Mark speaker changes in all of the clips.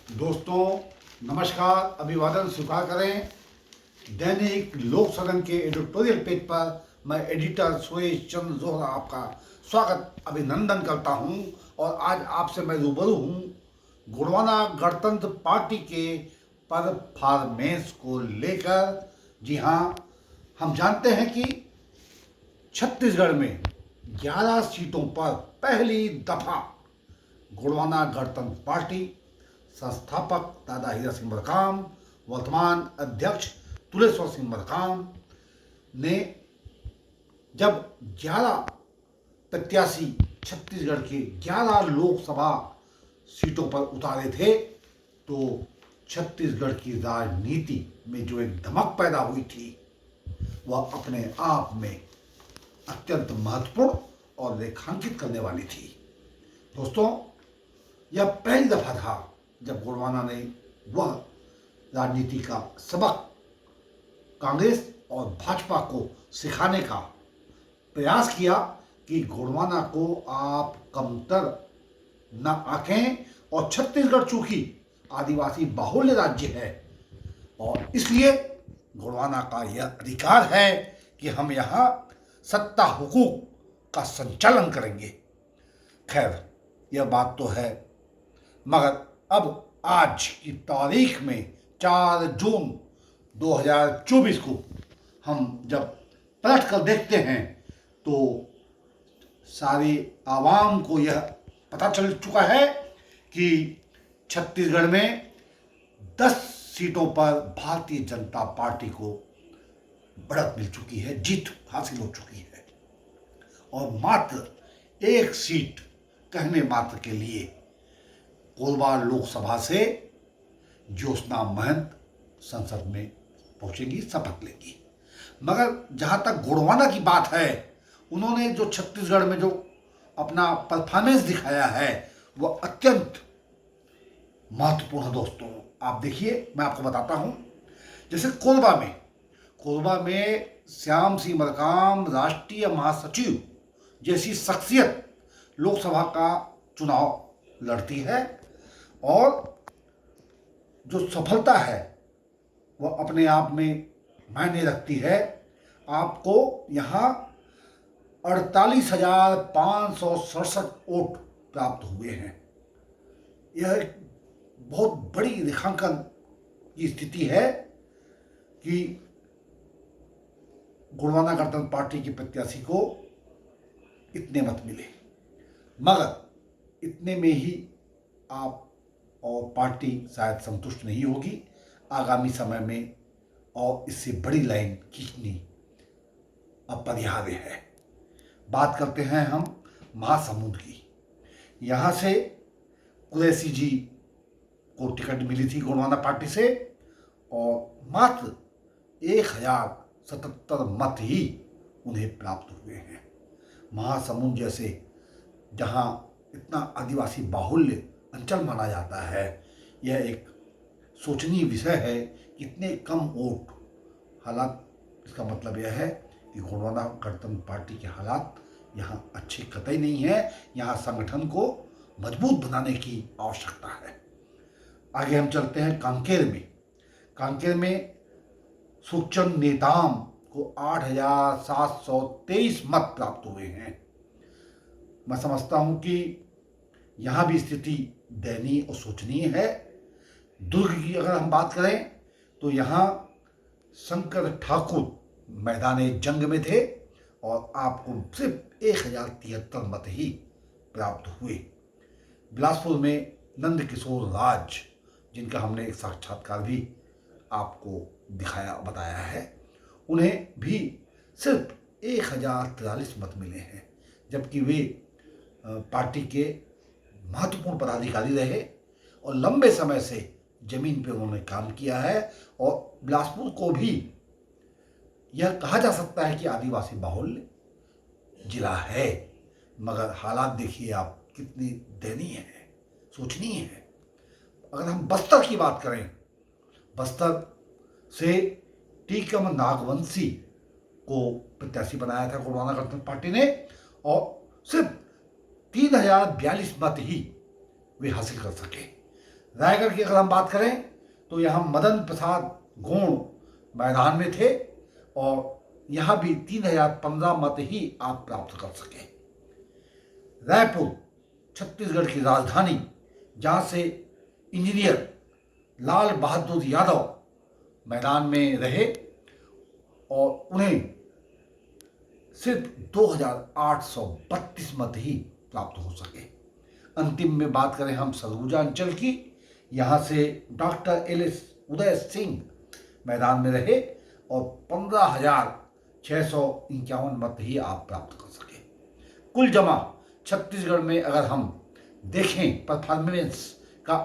Speaker 1: दोस्तों नमस्कार, अभिवादन स्वीकार करें। दैनिक लोक सदन के एडिटोरियल पेज पर मैं एडिटर सुरेश चंद्र जोहरा आपका स्वागत अभिनंदन करता हूं। और आज आपसे मैं रूबरू हूं गोंडवाना गणतंत्र पार्टी के परफॉर्मेंस को लेकर। जी हां, हम जानते हैं कि छत्तीसगढ़ में 11 सीटों पर पहली दफा गोंडवाना गणतंत्र पार्टी संस्थापक दादा हीरा सिंह मरकाम, वर्तमान अध्यक्ष तुलेश्वर सिंह मरकाम ने जब 11 प्रत्याशी छत्तीसगढ़ के 11 लोकसभा सीटों पर उतारे थे, तो छत्तीसगढ़ की राजनीति में जो एक धमक पैदा हुई थी वह अपने आप में अत्यंत महत्वपूर्ण और रेखांकित करने वाली थी। दोस्तों, यह पहली दफा था जब गोंडवाना ने वह राजनीति का सबक कांग्रेस और भाजपा को सिखाने का प्रयास किया कि गोंडवाना को आप कमतर न आंकें। और छत्तीसगढ़ चूंकि आदिवासी बाहुल्य राज्य है और इसलिए गोंडवाना का यह अधिकार है कि हम यहाँ सत्ता हुकूक का संचालन करेंगे। खैर, यह बात तो है, मगर अब आज की तारीख में 4 जून 2024 को हम जब पलट कर देखते हैं तो सारी आवाम को यह पता चल चुका है कि छत्तीसगढ़ में 10 सीटों पर भारतीय जनता पार्टी को बढ़त मिल चुकी है, जीत हासिल हो चुकी है। और मात्र एक सीट कहने मात्र के लिए कोरबा लोकसभा से ज्योत्सना महंत संसद में पहुंचेगी, शपथ लेगी। मगर जहां तक गोंडवाना की बात है, उन्होंने जो छत्तीसगढ़ में जो अपना परफॉर्मेंस दिखाया है वह अत्यंत महत्वपूर्ण है। दोस्तों, आप देखिए, मैं आपको बताता हूं। जैसे कोरबा में श्याम सिंह मरकाम राष्ट्रीय महासचिव जैसी शख्सियत लोकसभा का चुनाव लड़ती है और जो सफलता है वह अपने आप में मायने रखती है। आपको यहाँ 48,567 वोट प्राप्त हुए हैं। यह एक बहुत बड़ी रेखांकन की स्थिति है कि गोंडवाना गणतंत्र पार्टी के प्रत्याशी को इतने मत मिले। मगर इतने में ही आप और पार्टी शायद संतुष्ट नहीं होगी। आगामी समय में और इससे बड़ी लाइन खींचनी अपरिहार्य है। बात करते हैं हम महासमुंद की। यहाँ से कुरैशी जी को टिकट मिली थी गोंडवाना पार्टी से और मात्र 1077 मत ही उन्हें प्राप्त हुए हैं। महासमुंद जैसे जहाँ इतना आदिवासी बाहुल्य अंचल माना जाता है, यह एक सोचनीय विषय है कि इतने कम वोट। हालात, इसका मतलब यह है कि गोंडवाना गणतंत्र पार्टी के हालात यहाँ अच्छे कतई नहीं है। यहाँ संगठन को मजबूत बनाने की आवश्यकता है। आगे हम चलते हैं कांकेर में सुखचंद नेताम को 8,723 मत प्राप्त हुए हैं। मैं समझता हूं कि यहाँ भी स्थिति दयनीय और शोचनीय है। दुर्ग की अगर हम बात करें तो यहाँ शंकर ठाकुर मैदान जंग में थे और आपको सिर्फ 1,073 मत ही प्राप्त हुए। बिलासपुर में नंद किशोर राज, जिनका हमने एक साक्षात्कार भी आपको बताया है, उन्हें भी सिर्फ 1,043 मत मिले हैं, जबकि वे पार्टी के महत्वपूर्ण पदाधिकारी रहे और लंबे समय से जमीन पर उन्होंने काम किया है। और बिलासपुर को भी यह कहा जा सकता है कि आदिवासी बाहुल्य जिला है, मगर हालात देखिए आप कितनी दयनीय है, सोचनीय है। अगर हम बस्तर की बात करें, बस्तर से टीकम नागवंशी को प्रत्याशी बनाया था गोंडवाना गणतंत्र पार्टी ने और सिर्फ 3,042 मत ही वे हासिल कर सके। रायगढ़ की अगर हम बात करें तो यहाँ मदन प्रसाद गोंड मैदान में थे और यहाँ भी 3015 मत ही आप प्राप्त कर सके। रायपुर छत्तीसगढ़ की राजधानी, जहाँ से इंजीनियर लाल बहादुर यादव मैदान में रहे और उन्हें सिर्फ 2832 मत ही प्राप्त हो सके। अंतिम में बात करें हम सरगुजा अंचल की, यहाँ से डॉक्टर एल.एस. उदय सिंह मैदान में रहे और 15,651 मत ही आप प्राप्त कर सके। कुल जमा छत्तीसगढ़ में अगर हम देखें परफॉर्मेंस का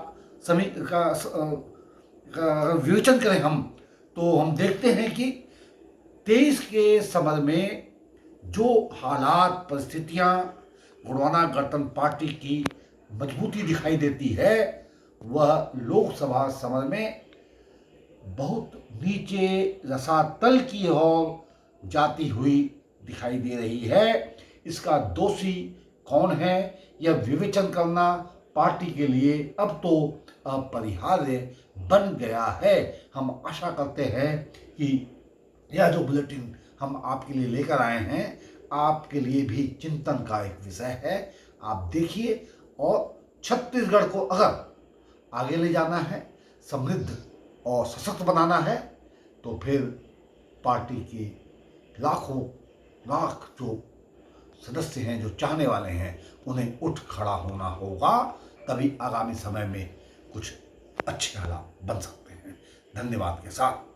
Speaker 1: अगर विवेचन करें हम, तो हम देखते हैं कि 23 के समर में जो हालात परिस्थितियां गोंडवाना गणतंत्र पार्टी की मजबूती दिखाई देती है, वह लोकसभा समर में बहुत नीचे रसातल की ओर जाती हुई दिखाई दे रही है। इसका दोषी कौन है, यह विवेचन करना पार्टी के लिए अब तो अपरिहार्य बन गया है। हम आशा करते हैं कि यह जो बुलेटिन हम आपके लिए लेकर आए हैं, आपके लिए भी चिंतन का एक विषय है। आप देखिए, और छत्तीसगढ़ को अगर आगे ले जाना है, समृद्ध और सशक्त बनाना है, तो फिर पार्टी के लाखों लाख जो सदस्य हैं, जो चाहने वाले हैं, उन्हें उठ खड़ा होना होगा। तभी आगामी समय में कुछ अच्छे हालात बन सकते हैं। धन्यवाद के साथ।